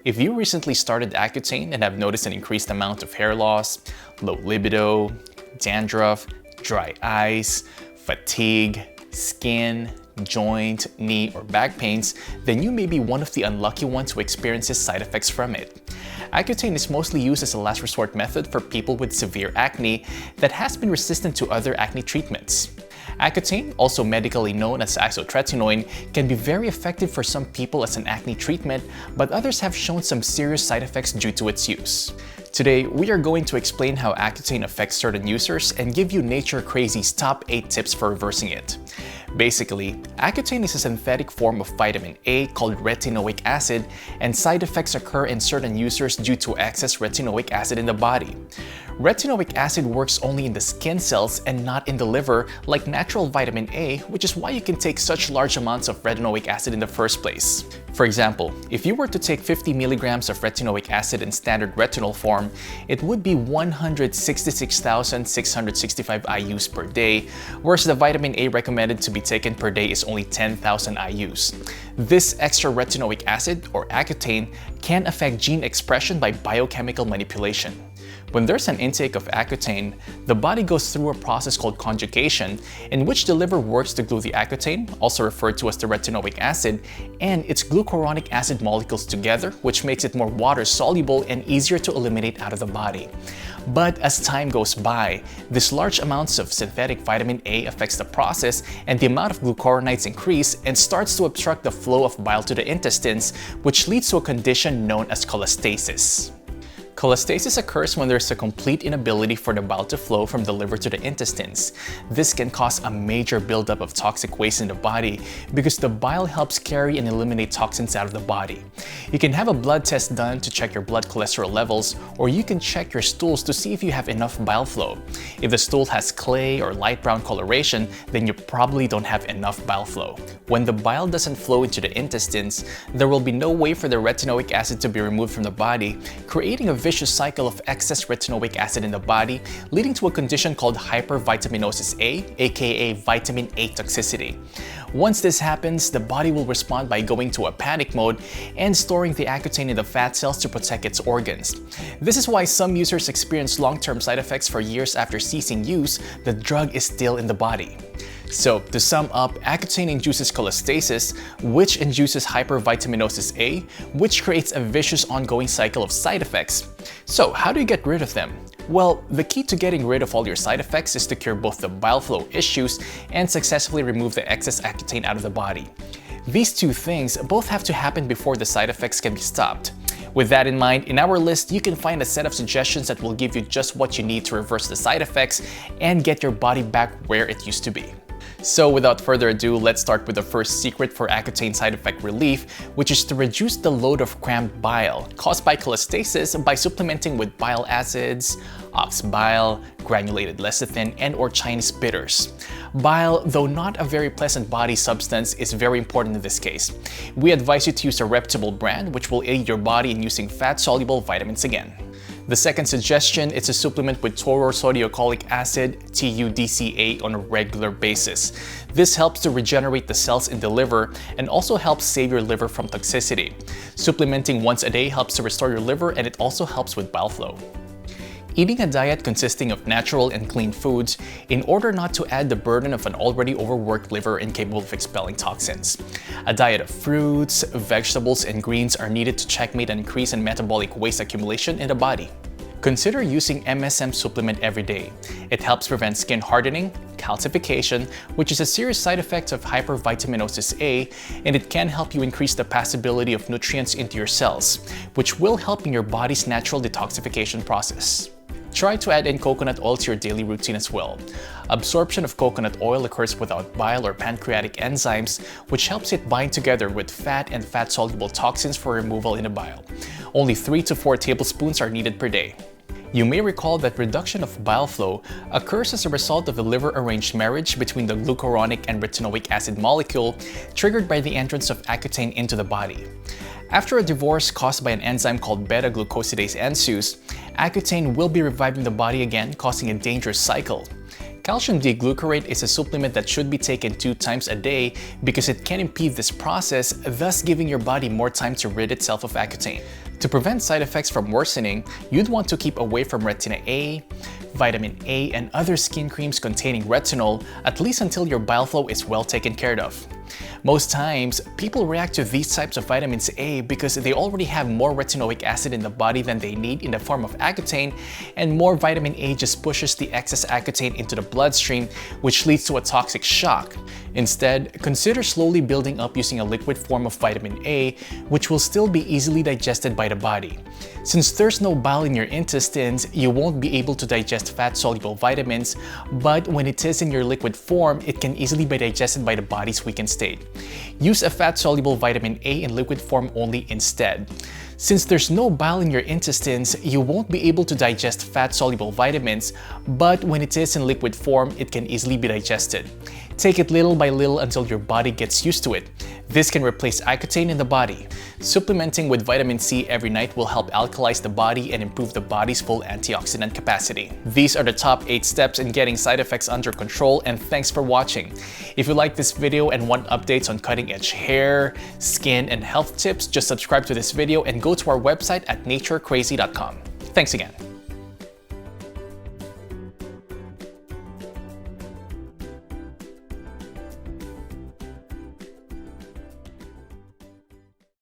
If you recently started Accutane and have noticed an increased amount of hair loss, low libido, dandruff, dry eyes, fatigue, skin, joint, knee, or back pains, then you may be one of the unlucky ones who experiences side effects from it. Accutane is mostly used as a last resort method for people with severe acne that has been resistant to other acne treatments. Accutane, also medically known as isotretinoin, can be very effective for some people as an acne treatment, but others have shown some serious side effects due to its use. Today, we are going to explain how Accutane affects certain users and give you Nature Crazy's top 8 tips for reversing it. Basically, Accutane is a synthetic form of vitamin A called retinoic acid, and side effects occur in certain users due to excess retinoic acid in the body. Retinoic acid works only in the skin cells and not in the liver like natural vitamin A, which is why you can take such large amounts of retinoic acid in the first place. For example, if you were to take 50 milligrams of retinoic acid in standard retinol form, it would be 166,665 IUs per day, whereas the vitamin A recommended to be taken per day is only 10,000 IUs. This extra retinoic acid, or Accutane, can affect gene expression by biochemical manipulation. When there's an intake of Accutane, the body goes through a process called conjugation, in which the liver works to glue the Accutane, also referred to as the retinoic acid, and its glucuronic acid molecules together, which makes it more water-soluble and easier to eliminate out of the body. But as time goes by, these large amounts of synthetic vitamin A affects the process, and the amount of glucuronides increase and starts to obstruct the flow of bile to the intestines, which leads to a condition known as cholastasis. Cholastasis occurs when there's a complete inability for the bile to flow from the liver to the intestines. This can cause a major buildup of toxic waste in the body because the bile helps carry and eliminate toxins out of the body. You can have a blood test done to check your blood cholesterol levels, or you can check your stools to see if you have enough bile flow. If the stool has clay or light brown coloration, then you probably don't have enough bile flow. When the bile doesn't flow into the intestines, there will be no way for the retinoic acid to be removed from the body, creating a vicious cycle of excess retinoic acid in the body, leading to a condition called hypervitaminosis A, aka vitamin A toxicity. Once this happens, the body will respond by going to a panic mode and storing the Accutane in the fat cells to protect its organs. This is why some users experience long-term side effects for years after ceasing use. The drug is still in the body. So, to sum up, Accutane induces cholastasis, which induces hypervitaminosis A, which creates a vicious ongoing cycle of side effects. So, how do you get rid of them? Well, the key to getting rid of all your side effects is to cure both the bile flow issues and successfully remove the excess Accutane out of the body. These two things both have to happen before the side effects can be stopped. With that in mind, in our list, you can find a set of suggestions that will give you just what you need to reverse the side effects and get your body back where it used to be. So without further ado, let's start with the first secret for Accutane side effect relief, which is to reduce the load of crammed bile caused by cholestasis by supplementing with bile acids, ox bile, granulated lecithin, and or Chinese bitters. Bile, though not a very pleasant body substance, is very important in this case. We advise you to use a reputable brand, which will aid your body in using fat-soluble vitamins again. The second suggestion is to supplement with Tauroursodeoxycholic acid, TUDCA, on a regular basis. This helps to regenerate the cells in the liver and also helps save your liver from toxicity. Supplementing once a day helps to restore your liver, and it also helps with bile flow. Eating a diet consisting of natural and clean foods in order not to add the burden of an already overworked liver incapable of expelling toxins. A diet of fruits, vegetables, and greens are needed to checkmate an increase in metabolic waste accumulation in the body. Consider using MSM supplement every day. It helps prevent skin hardening, calcification, which is a serious side effect of hypervitaminosis A, and it can help you increase the passability of nutrients into your cells, which will help in your body's natural detoxification process. Try to add in coconut oil to your daily routine as well. Absorption of coconut oil occurs without bile or pancreatic enzymes, which helps it bind together with fat and fat-soluble toxins for removal in the bile. Only 3 to 4 tablespoons are needed per day. You may recall that reduction of bile flow occurs as a result of the liver-arranged marriage between the glucuronic and retinoic acid molecule triggered by the entrance of Accutane into the body. After a divorce caused by an enzyme called beta-glucosidase ensues, Accutane will be reviving the body again, causing a dangerous cycle. Calcium D-glucarate is a supplement that should be taken 2 times a day because it can impede this process, thus giving your body more time to rid itself of Accutane. To prevent side effects from worsening, you'd want to keep away from Retina A, Vitamin A, and other skin creams containing retinol, at least until your bile flow is well taken care of. Most times, people react to these types of vitamins A because they already have more retinoic acid in the body than they need in the form of Accutane, and more vitamin A just pushes the excess Accutane into the bloodstream, which leads to a toxic shock. Instead, consider slowly building up using a liquid form of vitamin A, which will still be easily digested by the body. Since there's no bile in your intestines, you won't be able to digest fat-soluble vitamins, but when it is in your liquid form, it can easily be digested by the body's weakened state. Use a fat-soluble vitamin A in liquid form only instead. Since there's no bile in your intestines, you won't be able to digest fat-soluble vitamins, but when it is in liquid form, it can easily be digested. Take it little by little until your body gets used to it. This can replace Accutane in the body. Supplementing with vitamin C every night will help alkalize the body and improve the body's full antioxidant capacity. These are the top 8 steps in getting side effects under control, and thanks for watching. If you like this video and want updates on cutting-edge hair, skin, and health tips, just subscribe to this video and go to our website at naturecrazy.com. Thanks again.